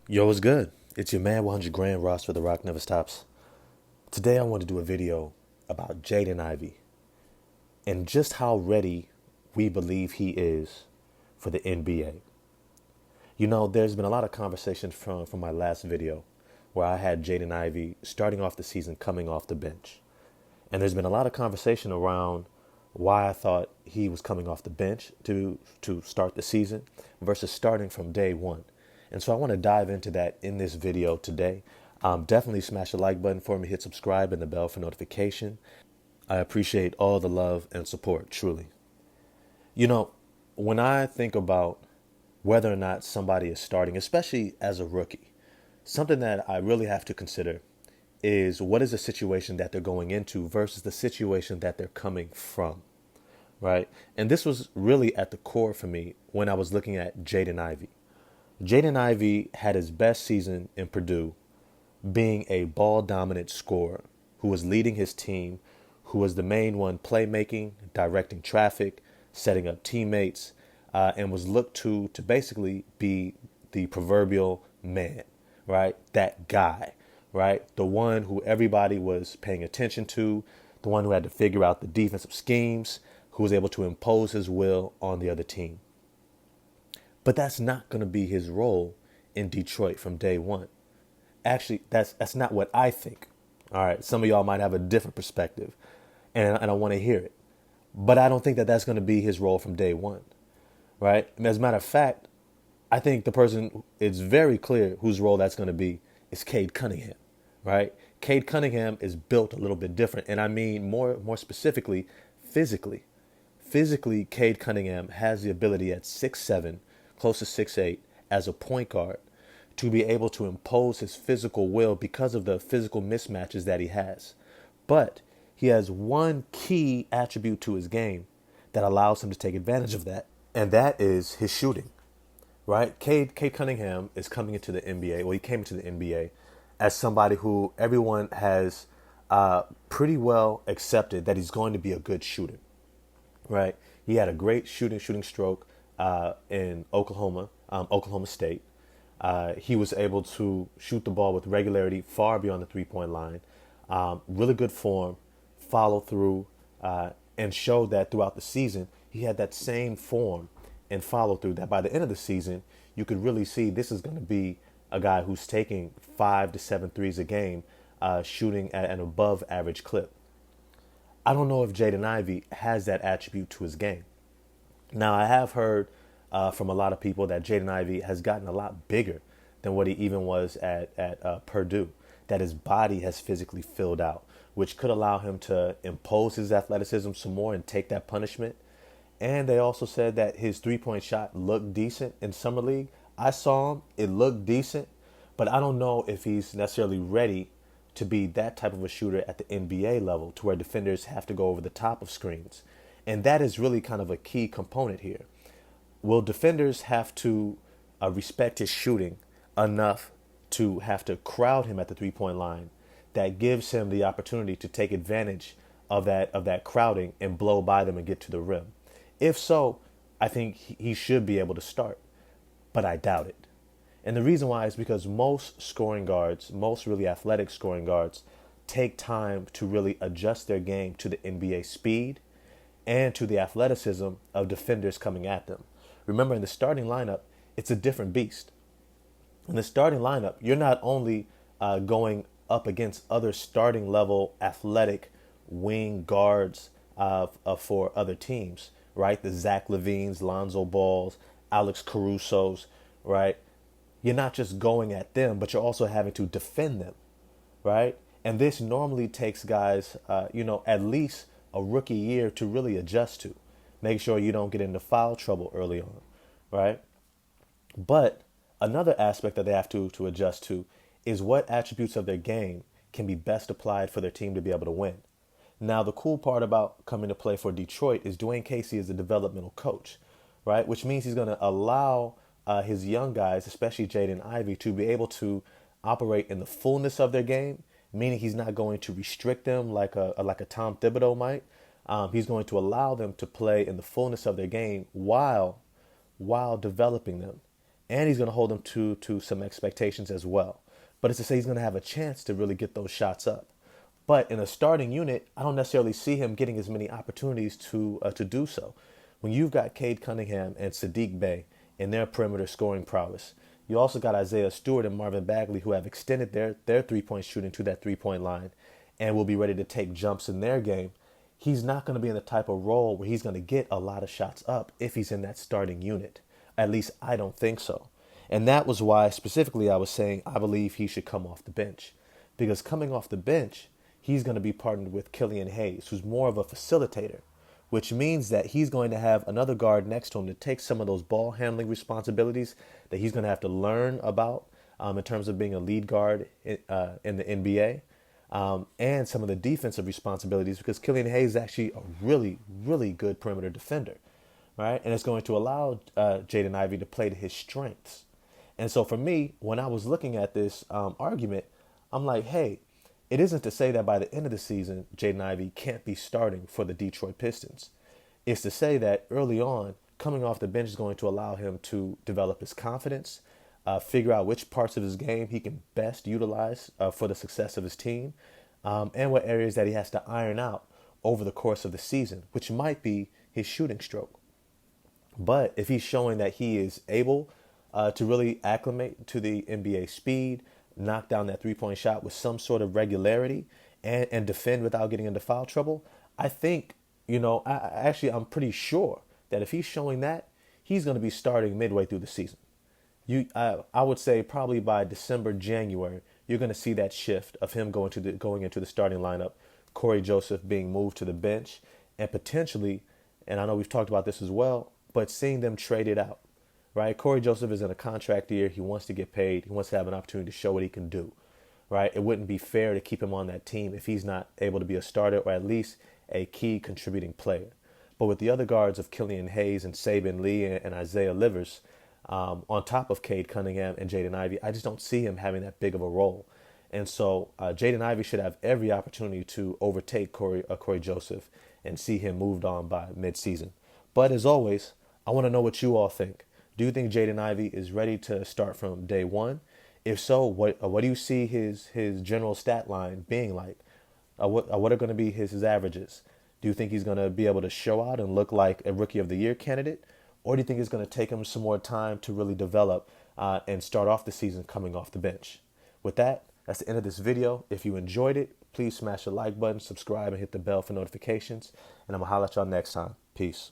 Yo, what's good? It's your man 100 Grand Ross for The Rock Never Stops. Today I want to do a video about Jaden Ivey and just how ready we believe he is for the NBA. There's been a lot of conversation from my last video where I had Jaden Ivey starting off the season coming off the bench. And there's been a lot of conversation around why I thought he was coming off the bench to start the season versus starting from day one. And so I want to dive into that in this video today. Definitely smash the like button for me, hit subscribe and the bell for notification. I appreciate all the love and support, truly. You know, when I think about whether or not somebody is starting, especially as a rookie, something that I really have to consider is what is the situation that they're going into versus the situation that they're coming from, right? And this was really at the core for me when I was looking at Jaden Ivey. Jaden Ivey had his best season in Purdue being a ball dominant scorer who was leading his team, who was the main one playmaking, directing traffic, setting up teammates, and was looked to basically be the proverbial man, right? That guy, right? The one who everybody was paying attention to, the one who had to figure out the defensive schemes, who was able to impose his will on the other team. But that's not going to be his role in Detroit from day one. Actually, that's not what I think. All right, some of y'all might have a different perspective, and I want to hear it. But I don't think that that's going to be his role from day one, right? And as a matter of fact, I think the person, it's very clear whose role that's going to be is Cade Cunningham, right? Cade Cunningham is built a little bit different, and I mean more specifically, physically. Physically, Cade Cunningham has the ability at 6'7", close to 6'8", as a point guard to be able to impose his physical will because of the physical mismatches that he has. But he has one key attribute to his game that allows him to take advantage of that, and that is his shooting, right? Cade Cunningham is coming into the NBA. Well, he came into the NBA as somebody who everyone has pretty well accepted that he's going to be a good shooter, right? He had a great shooting stroke in Oklahoma State. He was able to shoot the ball with regularity far beyond the three-point line. Really good form, follow through, and showed that throughout the season he had that same form and follow through. That by the end of the season, you could really see this is going to be a guy who's taking 5 to 7 threes a game, shooting at an above average clip. I don't know if Jaden Ivey has that attribute to his game. Now, I have heard from a lot of people that Jaden Ivey has gotten a lot bigger than what he even was at Purdue, that his body has physically filled out, which could allow him to impose his athleticism some more and take that punishment. And they also said that his three-point shot looked decent in Summer League. I saw him, it looked decent, but I don't know if he's necessarily ready to be that type of a shooter at the NBA level to where defenders have to go over the top of screens. And that is really kind of a key component here. Will defenders have to respect his shooting enough to have to crowd him at the three-point line that gives him the opportunity to take advantage of that crowding and blow by them and get to the rim? If so, I think he should be able to start, but I doubt it. And the reason why is because most scoring guards, most really athletic scoring guards, take time to really adjust their game to the NBA speed and to the athleticism of defenders coming at them. Remember, in the starting lineup, it's a different beast. In the starting lineup, you're not only going up against other starting level athletic wing guards for other teams, right? The Zach Levines, Lonzo Balls, Alex Caruso's, right? You're not just going at them, but you're also having to defend them, right? And this normally takes guys, at least a rookie year to really adjust to. Make sure you don't get into foul trouble early on, right? But another aspect that they have to adjust to is what attributes of their game can be best applied for their team to be able to win. Now, the cool part about coming to play for Detroit is Dwayne Casey is a developmental coach, right? Which means he's going to allow his young guys, especially Jaden Ivey, to be able to operate in the fullness of their game, meaning he's not going to restrict them like a Tom Thibodeau might. He's going to allow them to play in the fullness of their game while developing them and he's going to hold him to some expectations as well. But it's to say he's going to have a chance to really get those shots up. But in a starting unit, I don't necessarily see him getting as many opportunities to do so. When you've got Cade Cunningham and Sadiq Bey in their perimeter scoring prowess, you also got Isaiah Stewart and Marvin Bagley who have extended their three-point shooting to that three-point line and will be ready to take jumps in their game. He's not going to be in the type of role where he's going to get a lot of shots up if he's in that starting unit. At least I don't think so. And that was why specifically I was saying I believe he should come off the bench. Because coming off the bench, he's going to be partnered with Killian Hayes, who's more of a facilitator, which means that he's going to have another guard next to him to take some of those ball handling responsibilities that he's going to have to learn about in terms of being a lead guard in the NBA. And some of the defensive responsibilities because Killian Hayes is actually a really, really good perimeter defender, right? And it's going to allow Jaden Ivey to play to his strengths. And so for me, when I was looking at this argument, I'm like, hey, it isn't to say that by the end of the season, Jaden Ivey can't be starting for the Detroit Pistons. It's to say that early on, coming off the bench is going to allow him to develop his confidence, figure out which parts of his game he can best utilize for the success of his team, and what areas that he has to iron out over the course of the season, which might be his shooting stroke. But if he's showing that he is able to really acclimate to the NBA speed, knock down that three-point shot with some sort of regularity, and defend without getting into foul trouble, I think, I'm pretty sure that if he's showing that, he's going to be starting midway through the season. I would say probably by December, January, you're going to see that shift of him going into the starting lineup, Corey Joseph being moved to the bench, and potentially, and I know we've talked about this as well, but seeing them traded out, right? Corey Joseph is in a contract year. He wants to get paid. He wants to have an opportunity to show what he can do, right? It wouldn't be fair to keep him on that team if he's not able to be a starter or at least a key contributing player. But with the other guards of Killian Hayes and Saben Lee and Isaiah Livers, on top of Cade Cunningham and Jaden Ivey, I just don't see him having that big of a role. And so Jaden Ivey should have every opportunity to overtake Corey Joseph and see him moved on by midseason. But as always, I want to know what you all think. Do you think Jaden Ivey is ready to start from day one? If so, what do you see his general stat line being like? What are going to be his averages? Do you think he's going to be able to show out and look like a Rookie of the Year candidate? Or do you think it's going to take him some more time to really develop and start off the season coming off the bench? With that, that's the end of this video. If you enjoyed it, please smash the like button, subscribe, and hit the bell for notifications. And I'm going to holler at y'all next time. Peace.